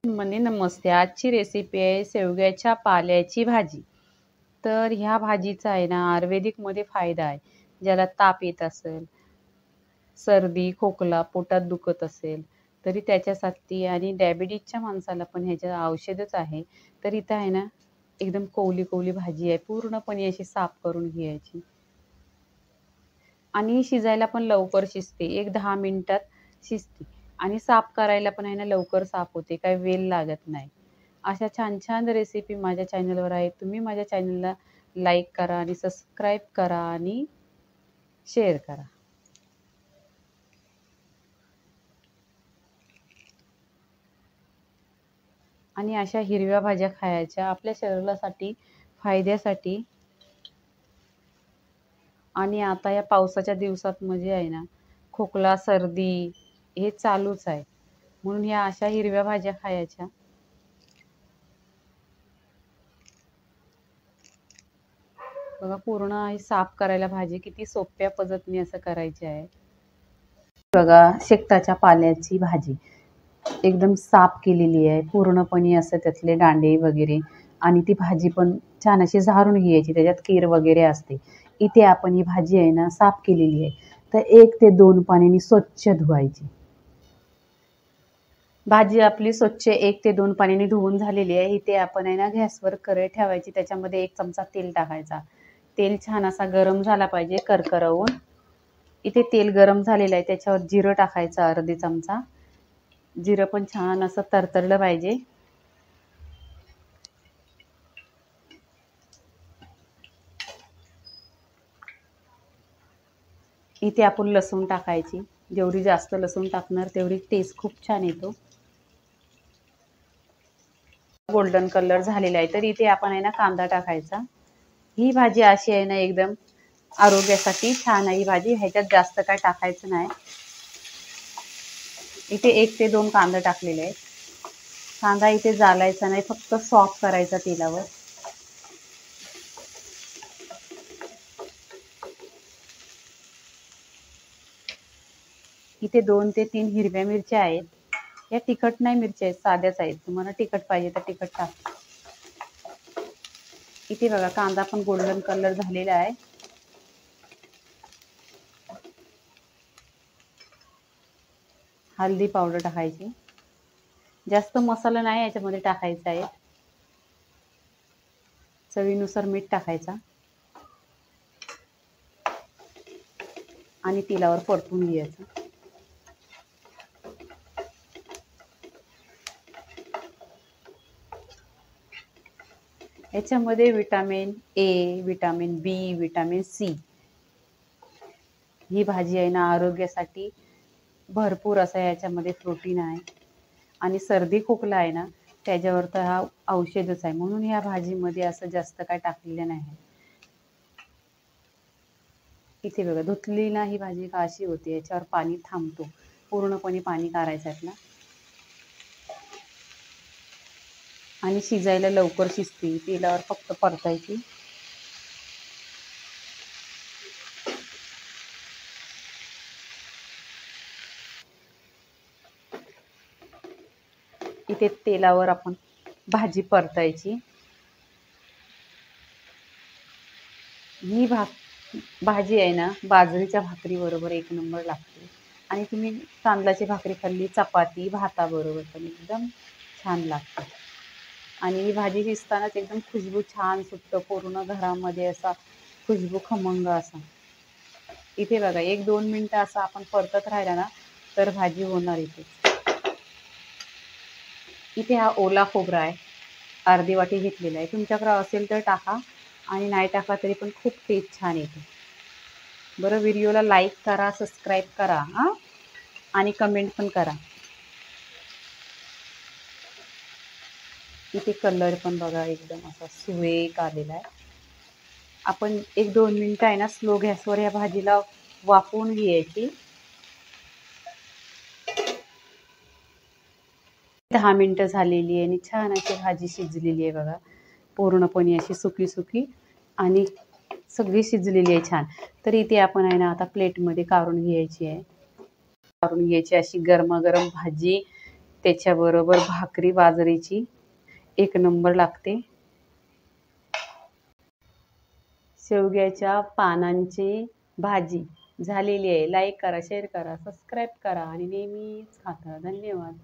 म्हणजे नमस्ते. आजची रेसिपी आहे शेवग्याच्या पाल्याची भाजी. तर ह्या भाजीचा आहे ना आयुर्वेदिकमध्ये फायदा आहे. ज्याला ताप येत असेल, सर्दी, खोकला, पोटात दुखत असेल तरी त्याच्यासाठी, आणि डायबिटीजच्या माणसाला पण ह्याचं औषधच आहे. तर इथं आहे ना एकदम कोवली भाजी आहे. पूर्णपणे अशी साफ करून घ्यायची आणि शिजायला पण लवकर शिजते. 1-10 मिनिटात शिजते आणि साफ करायला पण आहे ना लवकर साफ होते. काही वेळ लागत नाही. अशा छान छान रेसिपी माझ्या चॅनलवर आहेत. तुम्ही माझ्या चॅनलला लाईक करा आणि सबस्क्राईब करा आणि शेअर करा. आणि अशा हिरव्या भाज्या खायच्या आपल्या शरीरासाठी, फायद्यासाठी. आणि आता या पावसाच्या दिवसात म्हणजे आहे ना खोकला, सर्दी हे चालूच आहे. म्हणून या अशा हिरव्या भाज्या खायच्या. बघा पूर्ण ही साफ करायला भाजी किती सोप्या पद्धतीने असं करायची आहे. बघा शेकताच्या पाल्याची भाजी एकदम साफ केलेली आहे. पूर्णपणे असं त्यातले दांडे वगैरे, आणि ती भाजी पण छान अशी झारून घ्यायची. त्याच्यात कीर वगैरे असते. इथे आपण ही भाजी आहे ना साफ केलेली आहे. तर 1 ते 2 पाण्याने स्वच्छ धुवायची. भाजी आपली स्वच्छ 1 ते 2 पाण्याने धुवून झालेली आहे. इथे आपण आहे ना गॅसवर कढई ठेवायची. त्याच्यामध्ये 1 चमचा तेल टाकायचा. तेल छान असा गरम झाला पाहिजे, करकरवून. इथे तेल गरम झालेलं आहे. त्याच्यावर जिरं टाकायचं अर्धी चमचा. जिरं पण छान असं तरतरलं पाहिजे. इथे आपण लसूण टाकायची. जेवढी जास्त लसूण टाकणार तेवढी टेस्ट खूप छान येतो. गोल्डन कलर झालेला आहे. तर इथे आपण आहे ना कांदा टाकायचा. ही भाजी अशी आहे ना एकदम आरोग्यासाठी छान आहे ही भाजी. ह्याच्यात जास्त काय टाकायचं नाही. इथे 1 ते 2 कांदा टाकलेले आहेत. कांदा इथे जाळायचा नाही, फक्त सॉफ्ट करायचा तेलावर. इथे 2 ते 3 हिरव्या मिरच्या आहेत. या तिखट नाही मिरच्या आहेत, साध्याच आहेत. तुम्हाला तिखट पाहिजे तर तिखट टाका. इथे बघा कांदा पण गोल्डन कलर झालेला आहे. हळदी पावडर टाकायची. जास्त मसाला नाही याच्यामध्ये टाकायचा आहे. चवीनुसार मीठ टाकायचा आणि तेलावर परतून घ्यायचं. याच्यामध्ये vitamin A, vitamin B, vitamin C, ही भाजी आहे ना आरोग्यासाठी भरपूर असं याच्यामध्ये प्रोटीन आहे. आणि सर्दी खोकला आहे ना त्याच्यावर तर हा औषधच आहे. म्हणून ह्या भाजीमध्ये असं जास्त काय टाकलेलं नाही. इथे बघा धुतली ना ही भाजी का अशी होते, याच्यावर पाणी थांबतो. पूर्णपणे पाणी काढायचं आहे ना, आणि शिजायला लवकर शिजते. तेलावर फक्त परतायची. इथे तेलावर आपण भाजी परतायची. ही भाजी आहे ना बाजरीच्या भाकरीबरोबर 1 नंबर लागते. आणि तुम्ही तांदळाची भाकरी खाल्ली, चपाती, भाताबरोबर पण एकदम छान लागते. आणि ही भाजी शिजतानाच एकदम खुशबू छान सुटतं. पूर्ण घरामध्ये असा खुशबू खमंग असा. इथे बघा 1-2 मिनटं असं आपण परतत राहिला ना तर भाजी होणार. इथे हा ओला खोबरा आहे, अर्धी वाटी घेतलेला आहे. तुमच्याकडे असेल तर टाका, आणि नाही टाका तरी पण खूप टेस्ट छान येते. बरं, व्हिडिओला लाईक करा, सबस्क्राईब करा हां, आणि कमेंट पण करा. इथे कलर पण बघा एकदम असा सुरेख आलेला आहे. आपण 1-2 मिनटं आहे ना स्लो गॅसवर या भाजीला वाफवून घ्यायची. 10 मिनटं झालेली आहे आणि छान अशी भाजी शिजलेली आहे बघा. पूर्णपणे अशी सुकी आणि सगळी शिजलेली आहे छान. तर इथे आपण आहे ना आता प्लेटमध्ये काढून घ्यायची आहे. काढून घ्यायची अशी गरमागरम भाजी, त्याच्याबरोबर भाकरी बाजरीची एक नंबर लागते. शेवग्याच्या पानांची भाजी झालेली आहे. लाईक करा, शेअर करा, सबस्क्राईब करा आणि नेहमीच खात राहा. धन्यवाद.